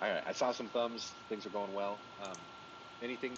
All right, I saw some thumbs. Things are going well. Anything?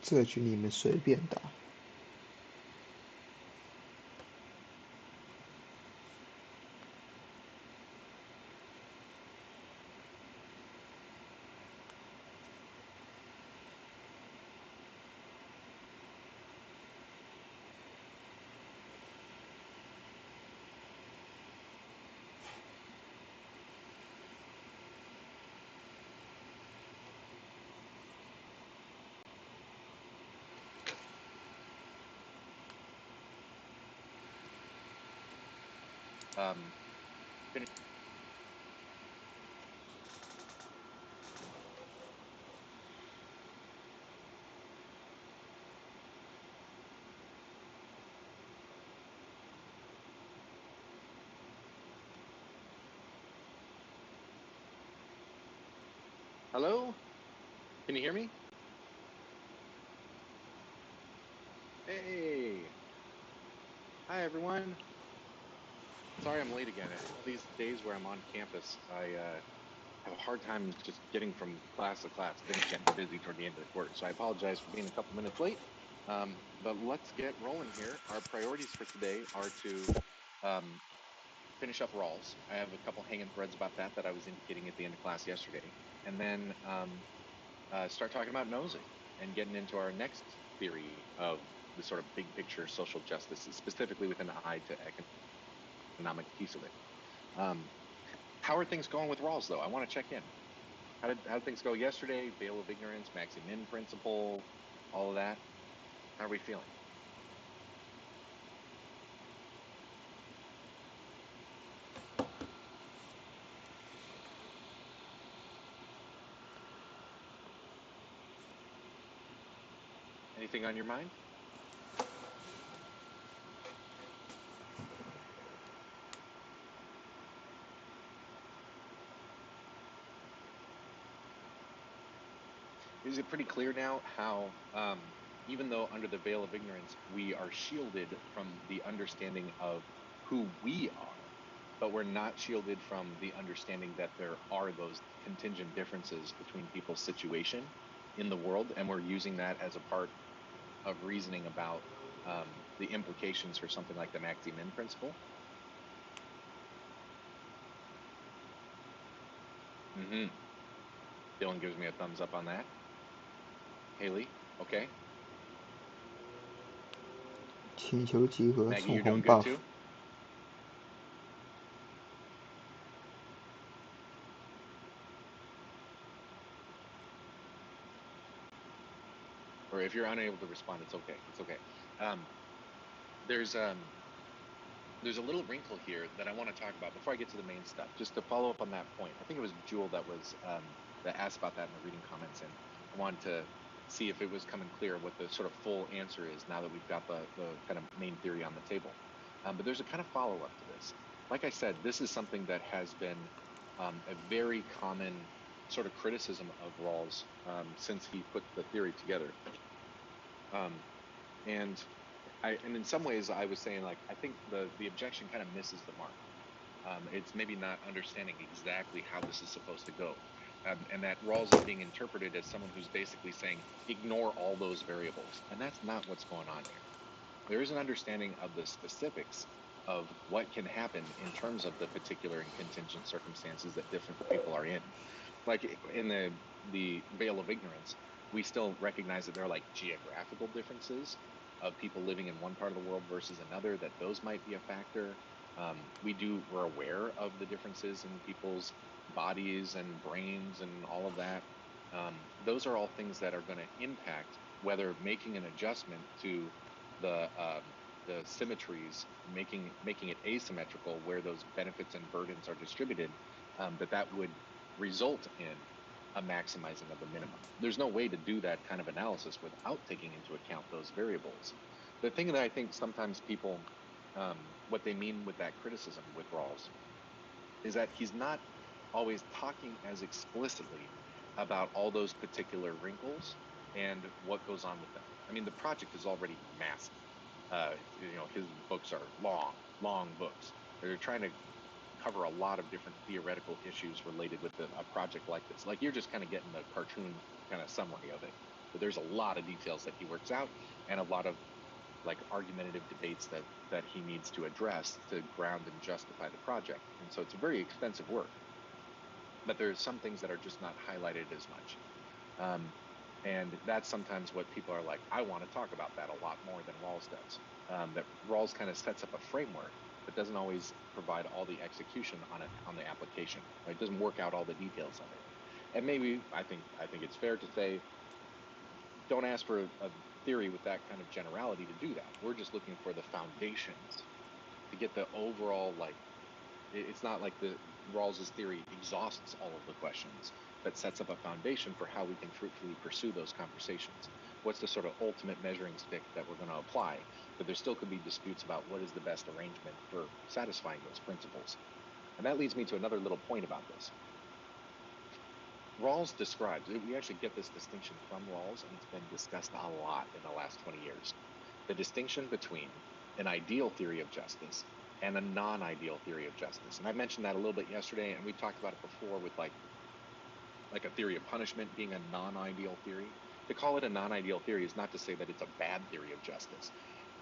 这局你们随便打。Finish. Hello? Can you hear me? Hey. Hi, everyone. Sorry I'm late again. All these days where I'm on campus, I have a hard time just getting from class to class. Things get busy toward the end of the quarter, so I apologize for being a couple minutes late. But let's get rolling here. Our priorities for today are to finish up Rawls. I have a couple hanging threads about that I was indicating at the end of class yesterday, and then start talking about nosing and getting into our next theory of the sort of big picture social justice, specifically with an eye to economic piece of it. How are things going with Rawls, though? I want to check in. How did things go yesterday? Veil of ignorance, maxi-min principle, all of that. How are we feeling? Anything on your mind? Is it pretty clear now how, even though under the veil of ignorance, we are shielded from the understanding of who we are, but we're not shielded from the understanding that there are those contingent differences between people's situation in the world, and we're using that as a part of reasoning about the implications for something like the maxi-min principle? Dylan gives me a thumbs up on that. Haley, okay. 请求集合 Maggie, 送 you're 红 doing good buff。 too? Or if you're unable to respond, it's okay. It's okay. There's a little wrinkle here that I want to talk about before I get to the main stuff. Just to follow up on that point, I think it was Jewel that was that asked about that in the reading comments, and I wanted to see if it was coming clear what the sort of full answer is now that we've got the kind of main theory on the table. But there's a kind of follow-up to this. Like I said, this is something that has been a very common sort of criticism of Rawls since he put the theory together. And in some ways I was saying, like, I think the objection kind of misses the mark. It's maybe not understanding exactly how this is supposed to go. And that Rawls is being interpreted as someone who's basically saying, ignore all those variables. And that's not what's going on here. There is an understanding of the specifics of what can happen in terms of the particular and contingent circumstances that different people are in. Like in the veil of ignorance, we still recognize that there are like geographical differences of people living in one part of the world versus another, that those might be a factor. We're aware of the differences in people's bodies and brains and all of that. Those are all things that are going to impact whether making an adjustment to the symmetries, making it asymmetrical where those benefits and burdens are distributed, that would result in a maximizing of the minimum. There's no way to do that kind of analysis without taking into account those variables. The thing that I think sometimes people, what they mean with that criticism with Rawls is that he's not always talking as explicitly about all those particular wrinkles and what goes on with them. I mean, the project is already massive. His books are long books. They're trying to cover a lot of different theoretical issues related with a project like this. Like, you're just kind of getting the cartoon kind of summary of it, but there's a lot of details that he works out and a lot of like argumentative debates that he needs to address to ground and justify the project. And so it's a very expensive work, but there's some things that are just not highlighted as much. And that's sometimes what people are like, I want to talk about that a lot more than Rawls does. That Rawls kind of sets up a framework, but doesn't always provide all the execution on the application. Right? It doesn't work out all the details of it. And maybe I think it's fair to say, don't ask for a theory with that kind of generality to do that. We're just looking for the foundations to get the overall, like, it's not like the Rawls's theory exhausts all of the questions, but sets up a foundation for how we can fruitfully pursue those conversations. What's the sort of ultimate measuring stick that we're going to apply? But there still could be disputes about what is the best arrangement for satisfying those principles. And that leads me to another little point about this. Rawls describes, we actually get this distinction from Rawls, and it's been discussed a lot in the last 20 years. The distinction between an ideal theory of justice and a non-ideal theory of justice. And I mentioned that a little bit yesterday, and we talked about it before with like a theory of punishment being a non-ideal theory. To call it a non-ideal theory is not to say that it's a bad theory of justice.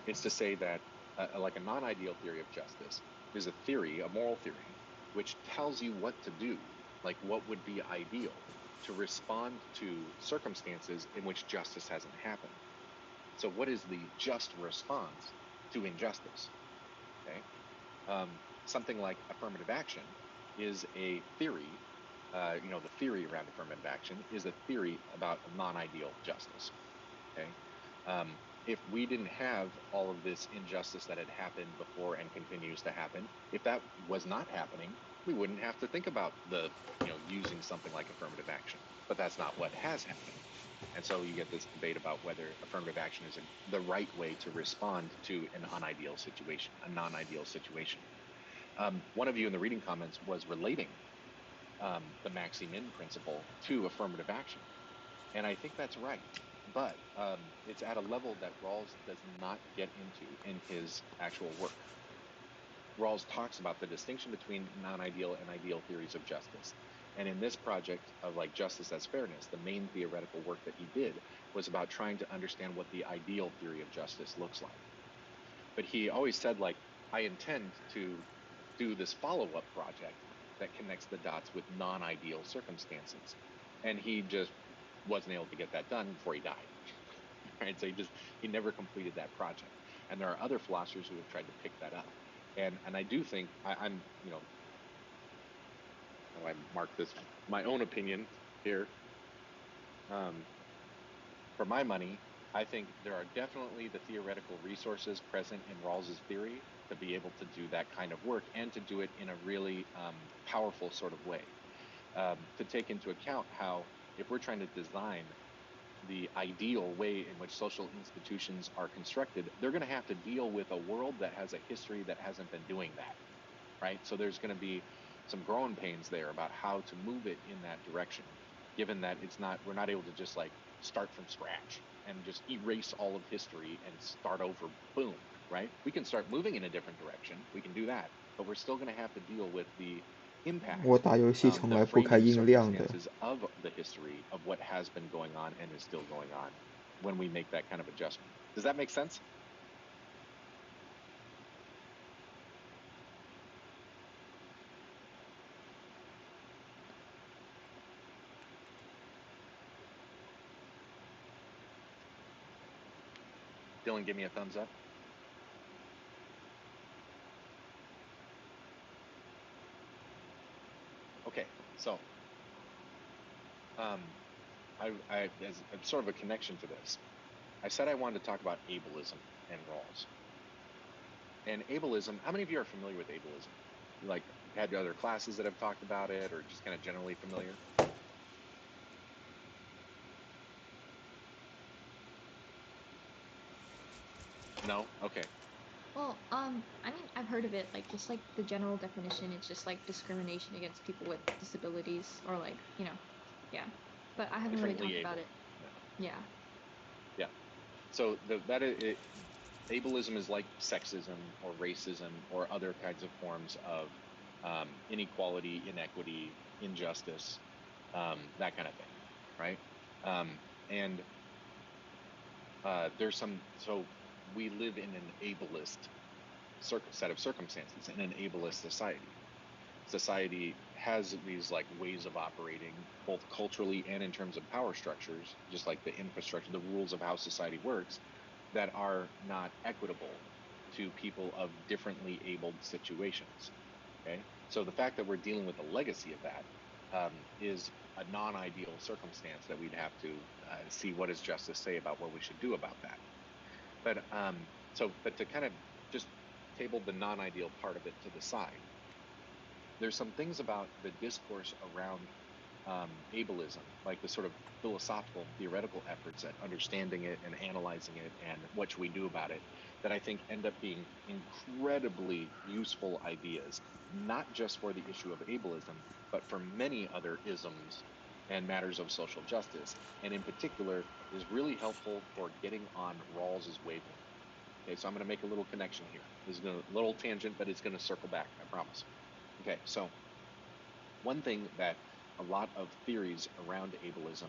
It's to say that like a non-ideal theory of justice is a theory, a moral theory, which tells you what to do, like what would be ideal to respond to circumstances in which justice hasn't happened. So what is the just response to injustice? Okay. Something like affirmative action is a theory. The theory around affirmative action is a theory about non-ideal justice. Okay. If we didn't have all of this injustice that had happened before and continues to happen, if that was not happening, we wouldn't have to think about using something like affirmative action. But that's not what has happened. And so you get this debate about whether affirmative action is the right way to respond to an unideal situation, a non-ideal situation. One of you in the reading comments was relating the maxi-min principle to affirmative action. And I think that's right. But it's at a level that Rawls does not get into in his actual work. Rawls talks about the distinction between non-ideal and ideal theories of justice. And in this project of like Justice as Fairness, the main theoretical work that he did was about trying to understand what the ideal theory of justice looks like. But he always said, like, I intend to do this follow-up project that connects the dots with non-ideal circumstances. And he just wasn't able to get that done before he died. Right? So he never completed that project. And there are other philosophers who have tried to pick that up. And I do think I'm how I mark this, my own opinion here. For my money, I think there are definitely the theoretical resources present in Rawls's theory to be able to do that kind of work and to do it in a really powerful sort of way. To take into account how, if we're trying to design the ideal way in which social institutions are constructed, they're going to have to deal with a world that has a history that hasn't been doing that, right? So there's going to be some growing pains there about how to move it in that direction, given that we're not able to just like start from scratch and just erase all of history and start over, boom. right? We can start moving in a different direction. We can do that, but we're still going to have to deal with the impact, 我打游戏从 the 来不开 framing 音量的。 circumstances of the history of what has been going on and is still going on when we make that kind of adjustment. Does that make sense? Dylan, give me a thumbs up. Okay, so as sort of a connection to this, I said I wanted to talk about ableism and Rawls. And ableism, how many of you are familiar with ableism? Like, had other classes that have talked about it, or just kind of generally familiar? No? Okay. Well, I mean, I've heard of it, like, just like the general definition, it's just like discrimination against people with disabilities, or like, you know, yeah. But I haven't really Differently talked about able. it. Yeah. Yeah. So ableism is like sexism or racism or other kinds of forms of inequality, inequity, injustice, that kind of thing, right? And there's some, so we live in an ableist set of circumstances, in an ableist society. Society has these like ways of operating, both culturally and in terms of power structures, just like the infrastructure, the rules of how society works, that are not equitable to people of differently abled situations. Okay, so the fact that we're dealing with the legacy of that is a non-ideal circumstance that we'd have to see what does justice say about what we should do about that. But but to kind of just table the non-ideal part of it to the side, there's some things about the discourse around ableism, like the sort of philosophical, theoretical efforts at understanding it and analyzing it and what should we do about it, that I think end up being incredibly useful ideas, not just for the issue of ableism, but for many other isms and matters of social justice, and in particular is really helpful for getting on Rawls's wavelength. Okay, so I'm going to make a little connection here. This is a little tangent, but it's going to circle back, I promise. Okay, so one thing that a lot of theories around ableism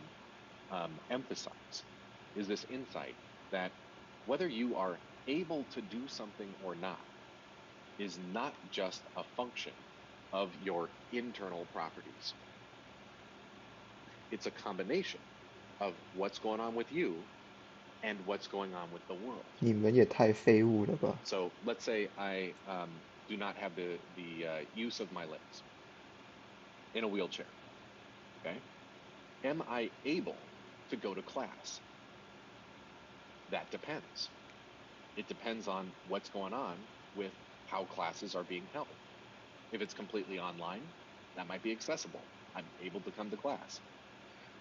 emphasize is this insight that whether you are able to do something or not is not just a function of your internal properties. It's a combination of what's going on with you and what's going on with the world. 你们也太废物了吧！ So let's say I do not have the use of my legs in a wheelchair. Okay, am I able to go to class? That depends. It depends on what's going on with how classes are being held. If it's completely online, that might be accessible. I'm able to come to class.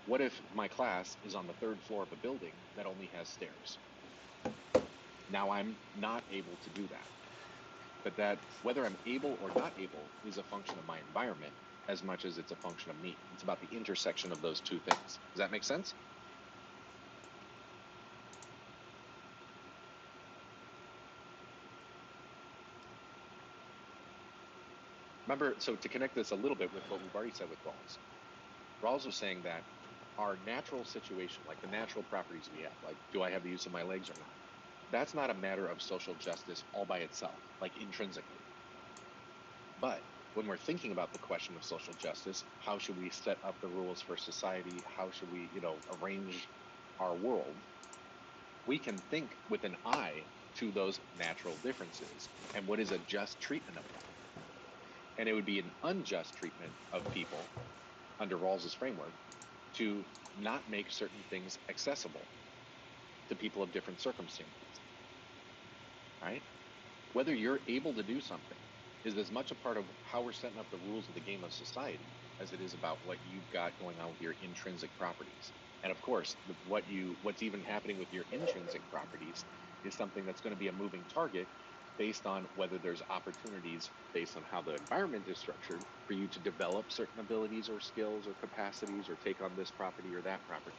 What if my class is on the 3rd floor of a building that only has stairs? Now I'm not able to do that. But that whether I'm able or not able is a function of my environment as much as it's a function of me. It's about the intersection of those two things. Does that make sense? Remember, so to connect this a little bit with what we've already said with Rawls was saying that our natural situation, like the natural properties we have, like do I have the use of my legs or not, that's not a matter of social justice all by itself, like intrinsically. But when we're thinking about the question of social justice, how should we set up the rules for society? How should we, arrange our world? We can think with an eye to those natural differences and what is a just treatment of them. And it would be an unjust treatment of people under Rawls's framework to not make certain things accessible to people of different circumstances, right? Whether you're able to do something is as much a part of how we're setting up the rules of the game of society as it is about what you've got going on with your intrinsic properties. And of course, what's even happening with your intrinsic properties is something that's going to be a moving target based on whether there's opportunities based on how the environment is structured for you to develop certain abilities or skills or capacities or take on this property or that property.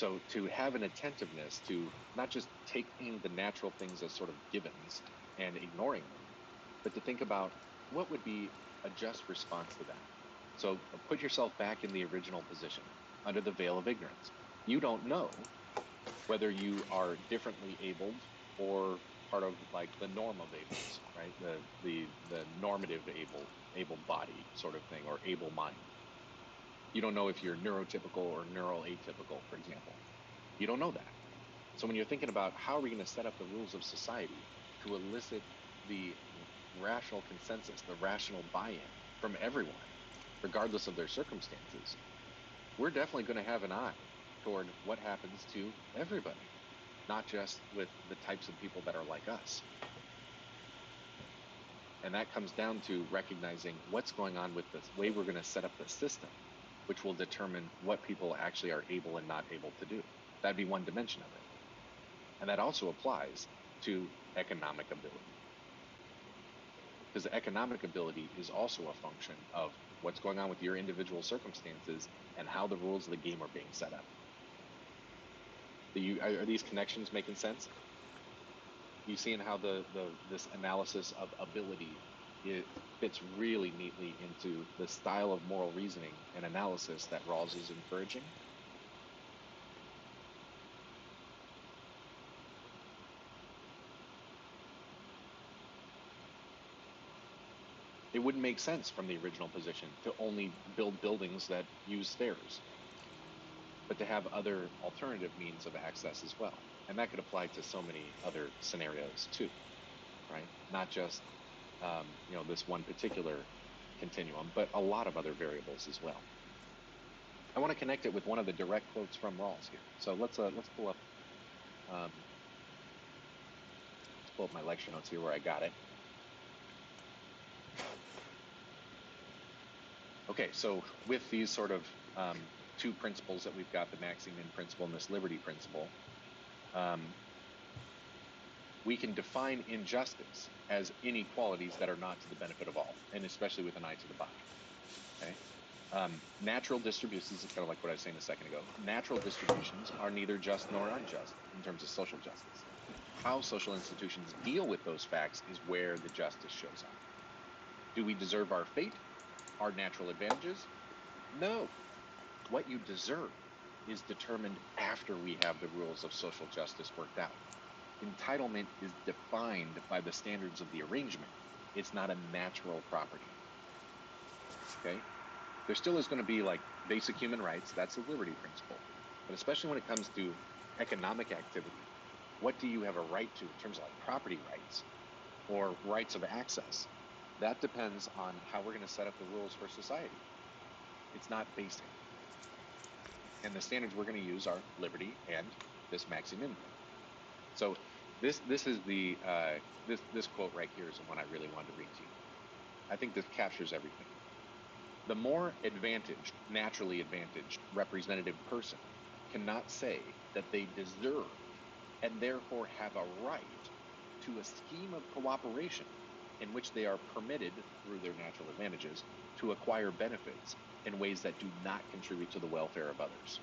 So to have an attentiveness to not just taking the natural things as sort of givens and ignoring them, but to think about what would be a just response to that. So put yourself back in the original position under the veil of ignorance. You don't know whether you are differently abled or part of like the norm of ables, right? The normative able body sort of thing, or able mind. You don't know if you're neurotypical or neuroatypical, for example. You don't know that. So when you're thinking about how are we going to set up the rules of society to elicit the rational consensus, the rational buy-in from everyone, regardless of their circumstances, we're definitely going to have an eye toward what happens to everybody, not just with the types of people that are like us. And that comes down to recognizing what's going on with the way we're going to set up the system, which will determine what people actually are able and not able to do. That'd be one dimension of it. And that also applies to economic ability. Because economic ability is also a function of what's going on with your individual circumstances and how the rules of the game are being set up. Are these connections making sense? You seeing how this analysis of ability, it fits really neatly into the style of moral reasoning and analysis that Rawls is encouraging? It wouldn't make sense from the original position to only build buildings that use stairs, but to have other alternative means of access as well. And that could apply to so many other scenarios too, right? Not just this one particular continuum, but a lot of other variables as well. I want to connect it with one of the direct quotes from Rawls here. So let's pull up my lecture notes here where I got it. Okay, so with these sort of two principles that we've got, the maxi-min principle and this liberty principle, we can define injustice as inequalities that are not to the benefit of all, and especially with an eye to the body. Okay, natural distributions, kind of like what I was saying a second ago, natural distributions are neither just nor unjust in terms of social justice. How social institutions deal with those facts is where the justice shows up. Do we deserve our fate, our natural advantages? No. What you deserve is determined after we have the rules of social justice worked out. Entitlement is defined by the standards of the arrangement. It's not a natural property. Okay? There still is going to be like basic human rights. That's the liberty principle. But especially when it comes to economic activity, what do you have a right to in terms of like property rights or rights of access? That depends on how we're going to set up the rules for society. It's not basic. And the standards we're going to use are liberty and this maxi-min. So this is the this quote right here is the one I really wanted to read to you. I think this captures everything. The more advantaged, naturally advantaged representative person cannot say that they deserve and therefore have a right to a scheme of cooperation in which they are permitted, through their natural advantages, to acquire benefits in ways that do not contribute to the welfare of others.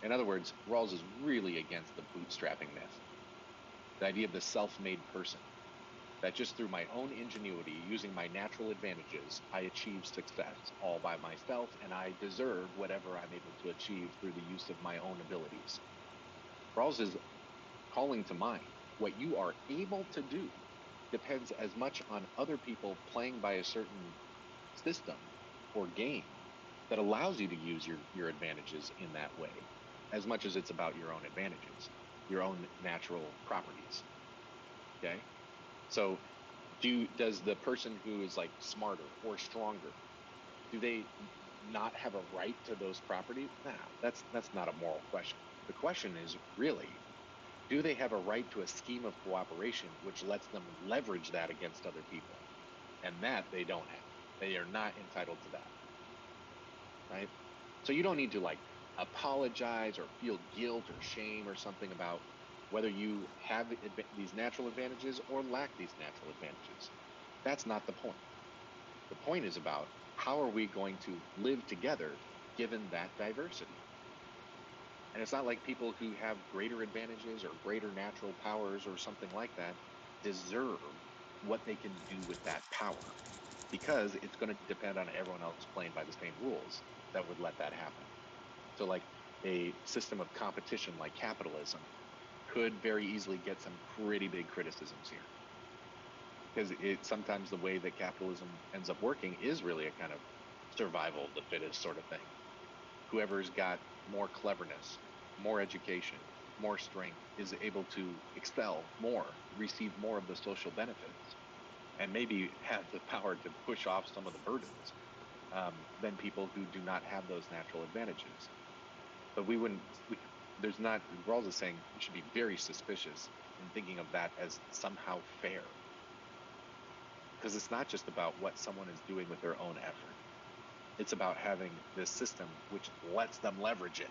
In other words, Rawls is really against the bootstrapping myth, the idea of the self-made person, that just through my own ingenuity, using my natural advantages, I achieve success all by myself, and I deserve whatever I'm able to achieve through the use of my own abilities. Rawls is calling to mind what you are able to do depends as much on other people playing by a certain system or game that allows you to use your advantages in that way, as much as it's about your own advantages, your own natural properties. Okay? So does the person who is like smarter or stronger, do they not have a right to those properties? Nah, that's not a moral question. The question is really, do they have a right to a scheme of cooperation which lets them leverage that against other people? And that they don't have. They are not entitled to that, right? So you don't need to like apologize or feel guilt or shame or something about whether you have these natural advantages or lack these natural advantages. That's not the point. The point is about how are we going to live together given that diversity? And it's not like people who have greater advantages or greater natural powers or something like that deserve what they can do with that power, because it's going to depend on everyone else playing by the same rules that would let that happen. So like a system of competition like capitalism could very easily get some pretty big criticisms here. Because sometimes the way that capitalism ends up working is really a kind of survival of the fittest sort of thing. Whoever's got more cleverness, more education, more strength is able to excel more, receive more of the social benefits, and maybe have the power to push off some of the burdens than people who do not have those natural advantages. But Rawls is saying we should be very suspicious in thinking of that as somehow fair. Because it's not just about what someone is doing with their own effort. It's about having this system which lets them leverage it.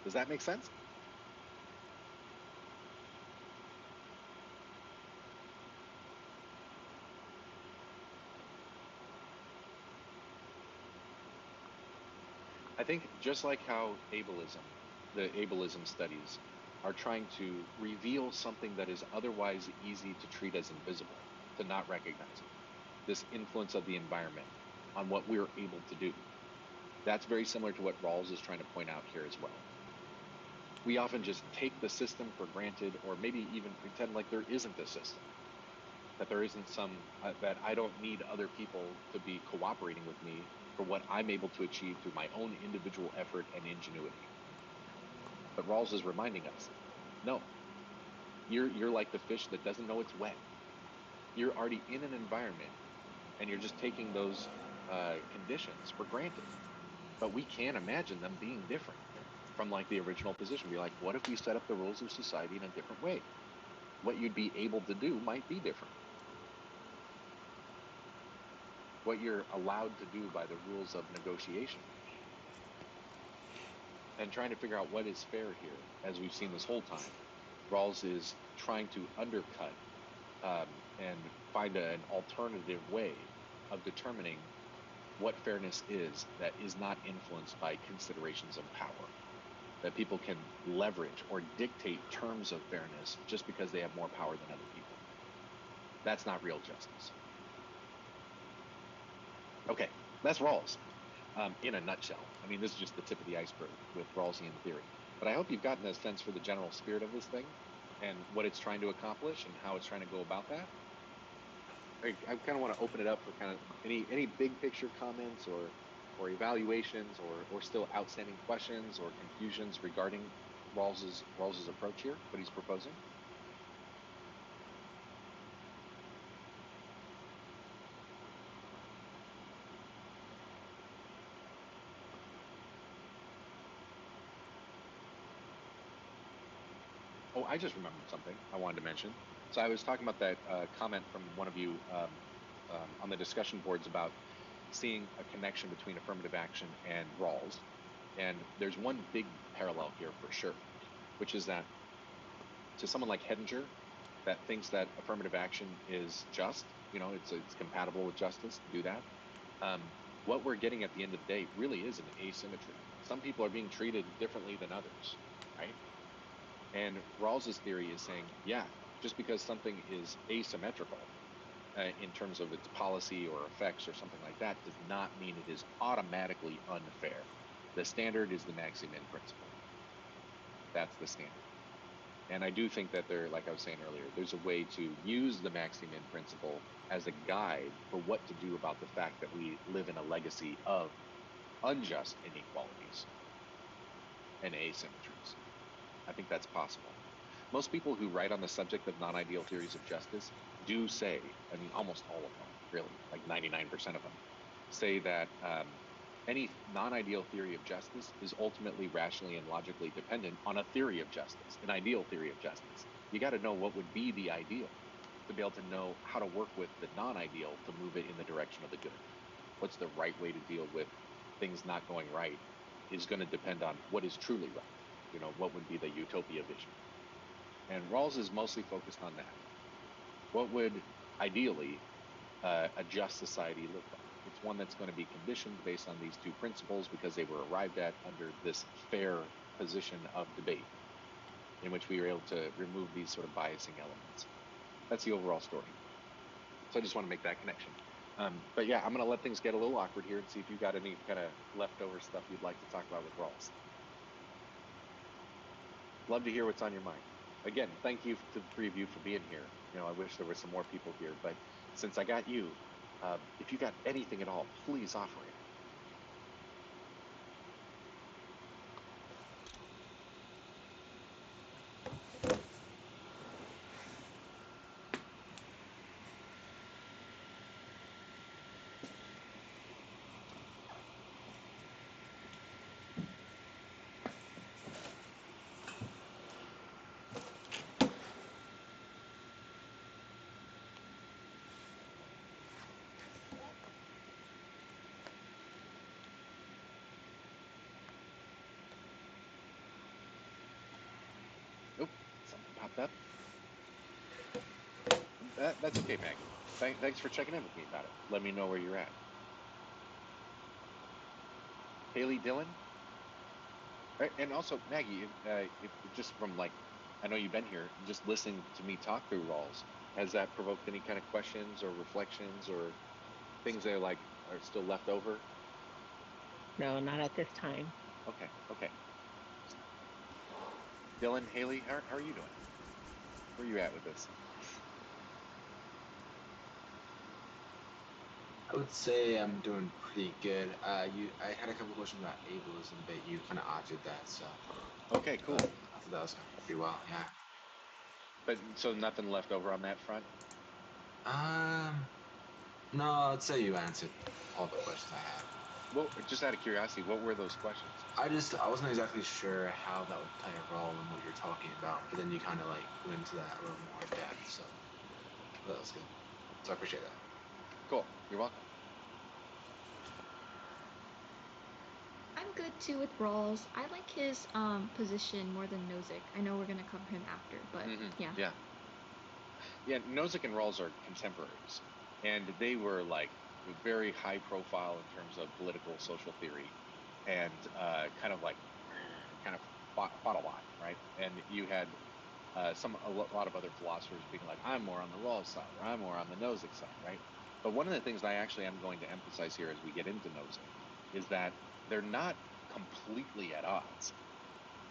Does that make sense? I think just like how the ableism studies are trying to reveal something that is otherwise easy to treat as invisible, to not recognize it, this influence of the environment on what we're able to do. That's very similar to what Rawls is trying to point out here as well. We often just take the system for granted, or maybe even pretend like there isn't a system, that there isn't that I don't need other people to be cooperating with me for what I'm able to achieve through my own individual effort and ingenuity. But Rawls is reminding us, no, you're like the fish that doesn't know it's wet. You're already in an environment, and you're just taking those conditions for granted. But we can't imagine them being different from like the original position. Be like, what if we set up the rules of society in a different way? What you'd be able to do might be different. What you're allowed to do by the rules of negotiation. And trying to figure out what is fair here, as we've seen this whole time. Rawls is trying to undercut and find an alternative way of determining what fairness is that is not influenced by considerations of power. That people can leverage or dictate terms of fairness just because they have more power than other people. That's not real justice. Okay, that's Rawls in a nutshell. I mean, this is just the tip of the iceberg with Rawlsian theory. But I hope you've gotten a sense for the general spirit of this thing and what it's trying to accomplish and how it's trying to go about that. I kind of want to open it up for kind of any big picture comments or evaluations or still outstanding questions or confusions regarding Rawls's approach here, what he's proposing. Oh, I just remembered something I wanted to mention. So I was talking about that comment from one of you on the discussion boards about seeing a connection between affirmative action and Rawls. And there's one big parallel here for sure, which is that to someone like Hedinger that thinks that affirmative action is just, it's compatible with justice to do that. What we're getting at the end of the day really is an asymmetry. Some people are being treated differently than others, right? And Rawls's theory is saying, yeah, just because something is asymmetrical in terms of its policy or effects or something like that does not mean it is automatically unfair. The standard is the Maximin principle. That's the standard. And I do think that like I was saying earlier, there's a way to use the Maximin principle as a guide for what to do about the fact that we live in a legacy of unjust inequalities and asymmetries. I think that's possible. Most people who write on the subject of non-ideal theories of justice do say, I mean, almost all of them, really, like 99% of them, say that any non-ideal theory of justice is ultimately rationally and logically dependent on a theory of justice, an ideal theory of justice. You got to know what would be the ideal to be able to know how to work with the non-ideal to move it in the direction of the good. What's the right way to deal with things not going right is going to depend on what is truly right. What would be the utopia vision? And Rawls is mostly focused on that. What would ideally a just society look like? It's one that's going to be conditioned based on these two principles because they were arrived at under this fair position of debate in which we were able to remove these sort of biasing elements. That's the overall story. So I just want to make that connection. But yeah, I'm going to let things get a little awkward here and see if you've got any kind of leftover stuff you'd like to talk about with Rawls. Love to hear what's on your mind. Again, thank you to the three of you for being here. You know, I wish there were some more people here, but since I got you, if you got anything at all, please offer it. Oop, something popped up. That's okay, Maggie. Thanks for checking in with me about it. Let me know where you're at. Haley, Dylan, and also Maggie, if just from like, I know you've been here, just listening to me talk through Rawls, has that provoked any kind of questions or reflections or things that are still left over? No, not at this time. Okay. Dylan, Haley, how are you doing? Where are you at with this? I would say I'm doing pretty good. I had a couple questions about ableism, but you kind of answered that, so. Okay, cool. I thought that was pretty well, yeah. But so nothing left over on that front? No, I'd say you answered all the questions I had. Well, just out of curiosity, what were those questions? I wasn't exactly sure how that would play a role in what you're talking about, but then you kind of like went into that a little more in depth, so that was good. So I appreciate that. Cool. You're welcome. I'm good too with Rawls. I like his position more than Nozick. I know we're gonna cover him after, but yeah. Yeah, Nozick and Rawls are contemporaries, and they were like very high profile in terms of political social theory, and kind of fought a lot, right? And you had a lot of other philosophers being like, I'm more on the Rawls side, or I'm more on the Nozick side, right? But one of the things I actually am going to emphasize here as we get into Nozick is that they're not completely at odds.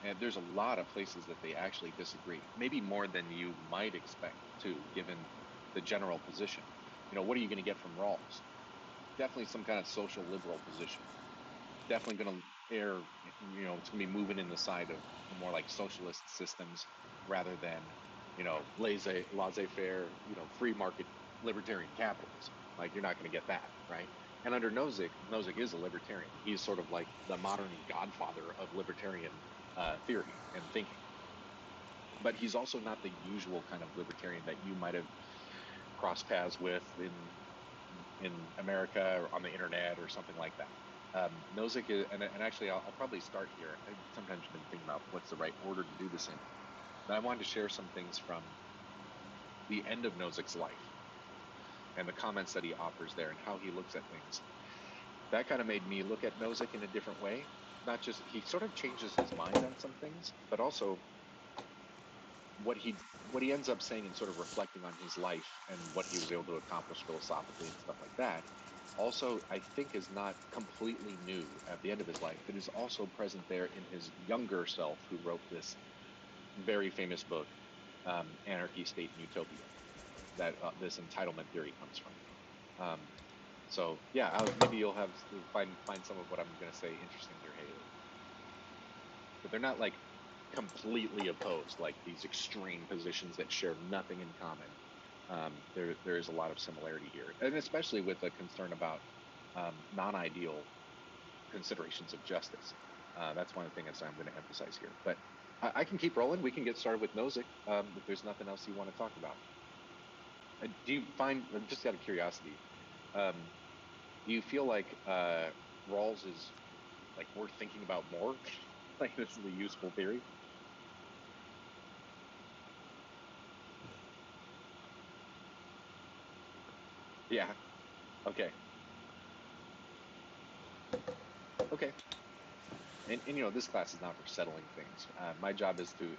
And there's a lot of places that they actually disagree, maybe more than you might expect too, given the general position. You know, what are you going to get from Rawls? Definitely some kind of social liberal position. Definitely going to err, you know, it's going to be moving in the side of more like socialist systems rather than, you know, laissez-faire, you know, free market libertarian capitalism. Like, you're not going to get that, right? And under Nozick is a libertarian. He's sort of like the modern godfather of libertarian theory and thinking. But he's also not the usual kind of libertarian that you might have crossed paths with in America or on the internet or something like that. Nozick is, and actually I'll probably start here. I sometimes been thinking about what's the right order to do this in. But I wanted to share some things from the end of Nozick's life and the comments that he offers there and how he looks at things. That kind of made me look at Nozick in a different way. Not just, he sort of changes his mind on some things, but also what he ends up saying and sort of reflecting on his life and what he was able to accomplish philosophically and stuff like that. Also, I think is not completely new at the end of his life, but is also present there in his younger self, who wrote this very famous book, Anarchy, State, and Utopia, that this entitlement theory comes from. So yeah, maybe you'll have find some of what I'm going to say interesting here, Haley. But they're not like completely opposed, like these extreme positions that share nothing in common. There is a lot of similarity here, and especially with a concern about non-ideal considerations of justice. That's one of the things I'm going to emphasize here. But I can keep rolling. We can get started with Nozick if there's nothing else you want to talk about. Do you find, just out of curiosity, do you feel like Rawls is like worth thinking about more? Like, this is a useful theory? Yeah. Okay. and you know, this class is not for settling things. My job is to